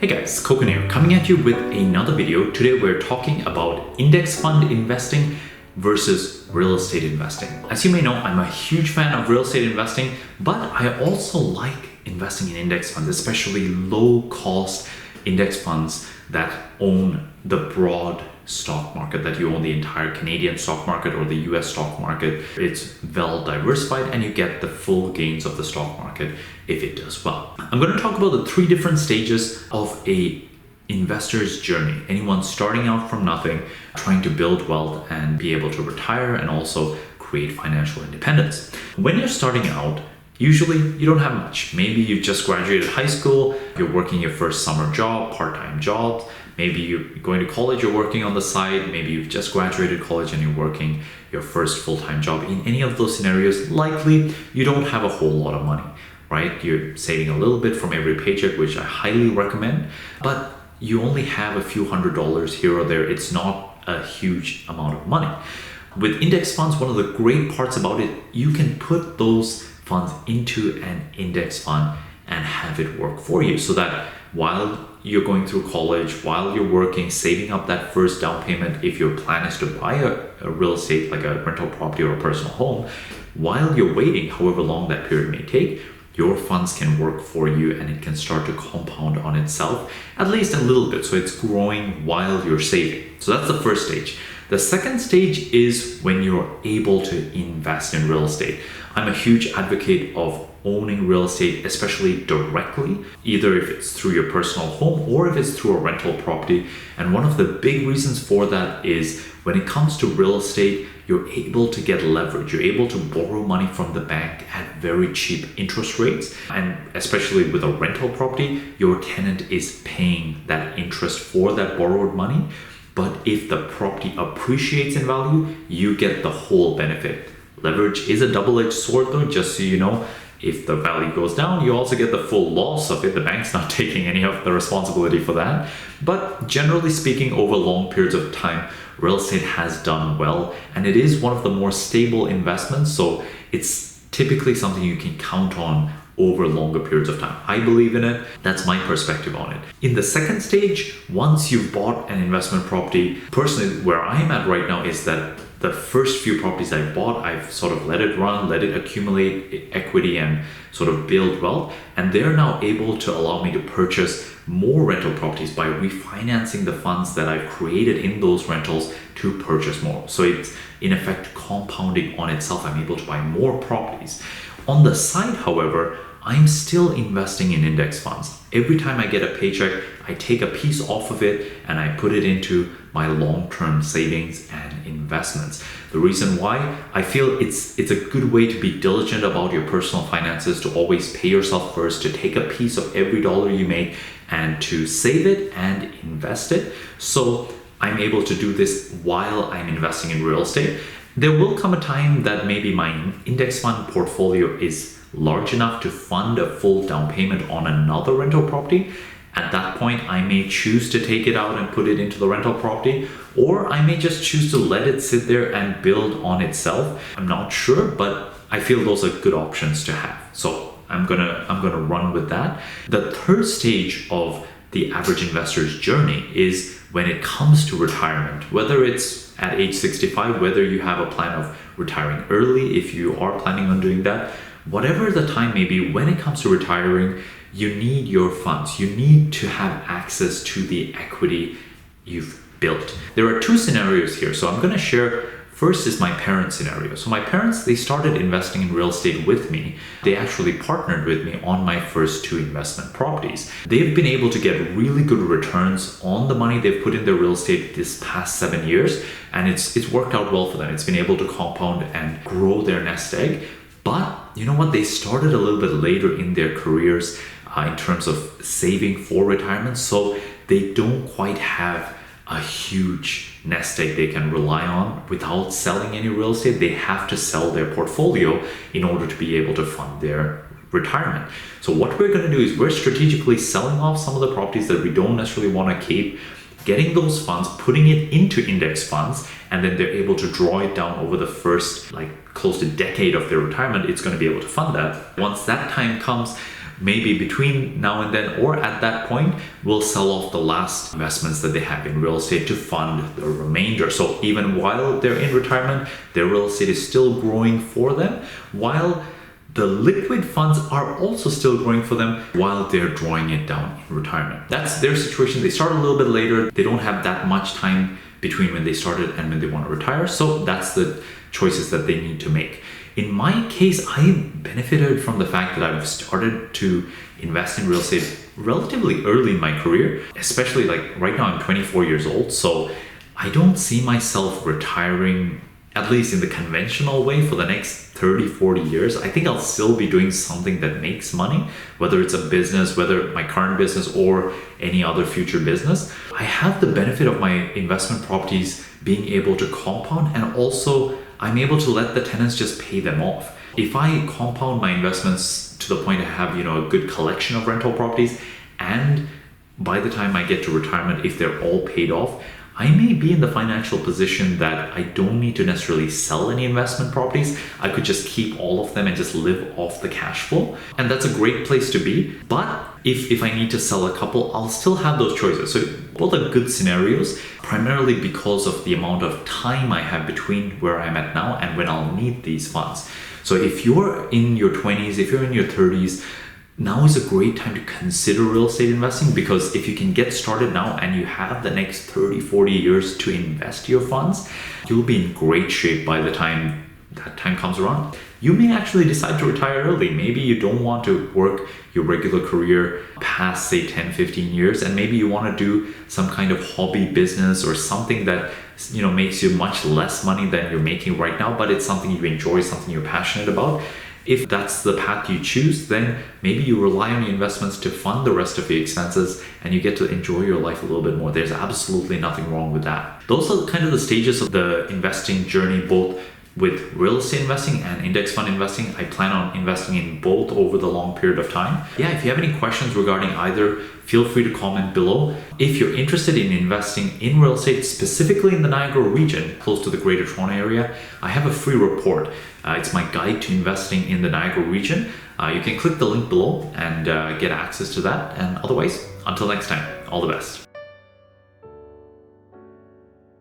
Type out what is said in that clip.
Hey guys, Koukun here, coming at you with another video. Today we're talking about index fund investing versus real estate investing. As you may know, I'm a huge fan of real estate investing, but I also like investing in index funds, especially low cost index funds that own the broad stock market, that you own the entire Canadian stock market or the US stock market. It's well diversified and you get the full gains of the stock market if it does well. I'm going to talk about the three different stages of a investor's journey. Anyone starting out from nothing, trying to build wealth and be able to retire and also create financial independence. When you're starting out, usually you don't have much. Maybe you've just graduated high school, you're working your first summer job, part-time job. Maybe you're going to college, you're working on the side. Maybe you've just graduated college and you're working your first full-time job. In any of those scenarios, likely you don't have a whole lot of money, right? You're saving a little bit from every paycheck, which I highly recommend, but you only have a few $100s here or there. It's not a huge amount of money. With index funds, one of the great parts about it, you can put those funds into an index fund and have it work for you, so that while you're going through college, while you're working, saving up that first down payment, if your plan is to buy a real estate like a rental property or a personal home, while you're waiting, however long that period may take, your funds can work for you and it can start to compound on itself, at least a little bit. So it's growing while you're saving. So that's the first stage. The second stage is when you're able to invest in real estate. I'm a huge advocate of owning real estate, especially directly, either if it's through your personal home or if it's through a rental property. And one of the big reasons for that is when it comes to real estate, you're able to get leverage. You're able to borrow money from the bank at very cheap interest rates. And especially with a rental property, your tenant is paying that interest for that borrowed money. But if the property appreciates in value, you get the whole benefit. Leverage is a double-edged sword though, just so you know. If the value goes down, you also get the full loss of it. The bank's not taking any of the responsibility for that. But generally speaking, over long periods of time, real estate has done well, and it is one of the more stable investments. So it's typically something you can count on over longer periods of time. I believe in it. That's my perspective on it. In the second stage, once you've bought an investment property, personally, where I'm at right now is that the first few properties I bought, I've sort of let it run, let it accumulate equity and sort of build wealth. And they're now able to allow me to purchase more rental properties by refinancing the funds that I've created in those rentals to purchase more. So it's in effect compounding on itself. I'm able to buy more properties. On the side, however, I'm still investing in index funds. Every time I get a paycheck, I take a piece off of it and I put it into my long-term savings and investments. The reason why, I feel it's a good way to be diligent about your personal finances, to always pay yourself first, to take a piece of every dollar you make and to save it and invest it. So I'm able to do this while I'm investing in real estate. There will come a time that maybe my index fund portfolio is large enough to fund a full down payment on another rental property. At that point, I may choose to take it out and put it into the rental property, or I may just choose to let it sit there and build on itself. I'm not sure, but I feel those are good options to have. So I'm gonna run with that. The third stage of the average investor's journey is when it comes to retirement, whether it's at age 65, whether you have a plan of retiring early, if you are planning on doing that, whatever the time may be, when it comes to retiring, you need your funds. You need to have access to the equity you've built. There are two scenarios here. So I'm going to share, first is my parents' scenario. So my parents, they started investing in real estate with me. They actually partnered with me on my first two investment properties. They've been able to get really good returns on the money they've put in their real estate this past 7 years. And it's worked out well for them. It's been able to compound and grow their nest egg. But you know what? They started a little bit later in their careers in terms of saving for retirement. So they don't quite have a huge nest egg they can rely on without selling any real estate. They have to sell their portfolio in order to be able to fund their retirement. So what we're going to do is we're strategically selling off some of the properties that we don't necessarily want to keep, getting those funds, putting it into index funds, and then they're able to draw it down over the first close to decade of their retirement. It's going to be able to fund that. Once that time comes, maybe between now and then or at that point will sell off the last investments that they have in real estate to fund the remainder. So even while they're in retirement, their real estate is still growing for them, while the liquid funds are also still growing for them while they're drawing it down in retirement. That's their situation. They start a little bit later. They don't have that much time between when they started and when they want to retire. So that's the choices that they need to make. In my case, I benefited from the fact that I've started to invest in real estate relatively early in my career, especially like right now I'm 24 years old. So I don't see myself retiring, at least in the conventional way, for the next 30, 40 years. I think I'll still be doing something that makes money, whether it's a business, whether my current business or any other future business. I have the benefit of my investment properties being able to compound, and also I'm able to let the tenants just pay them off. If I compound my investments to the point I have, a good collection of rental properties, and by the time I get to retirement, if they're all paid off, I may be in the financial position that I don't need to necessarily sell any investment properties. I could just keep all of them and just live off the cash flow. And that's a great place to be. But if I need to sell a couple, I'll still have those choices. So both are good scenarios, primarily because of the amount of time I have between where I'm at now and when I'll need these funds. So if you're in your 20s, if you're in your 30s, now is a great time to consider real estate investing, because if you can get started now and you have the next 30, 40 years to invest your funds, you'll be in great shape by the time that time comes around. You may actually decide to retire early. Maybe you don't want to work your regular career past, say, 10, 15 years, and maybe you want to do some kind of hobby business or something that makes you much less money than you're making right now, but it's something you enjoy, something you're passionate about. If that's the path you choose, then maybe you rely on your investments to fund the rest of your expenses and you get to enjoy your life a little bit more. There's absolutely nothing wrong with that. Those are kind of the stages of the investing journey, both with real estate investing and index fund investing. I plan on investing in both over the long period of time. Yeah, if you have any questions regarding either, feel free to comment below. If you're interested in investing in real estate, specifically in the Niagara region, close to the Greater Toronto area, I have a free report. It's my guide to investing in the Niagara region. You can click the link below and get access to that. And otherwise, until next time, all the best.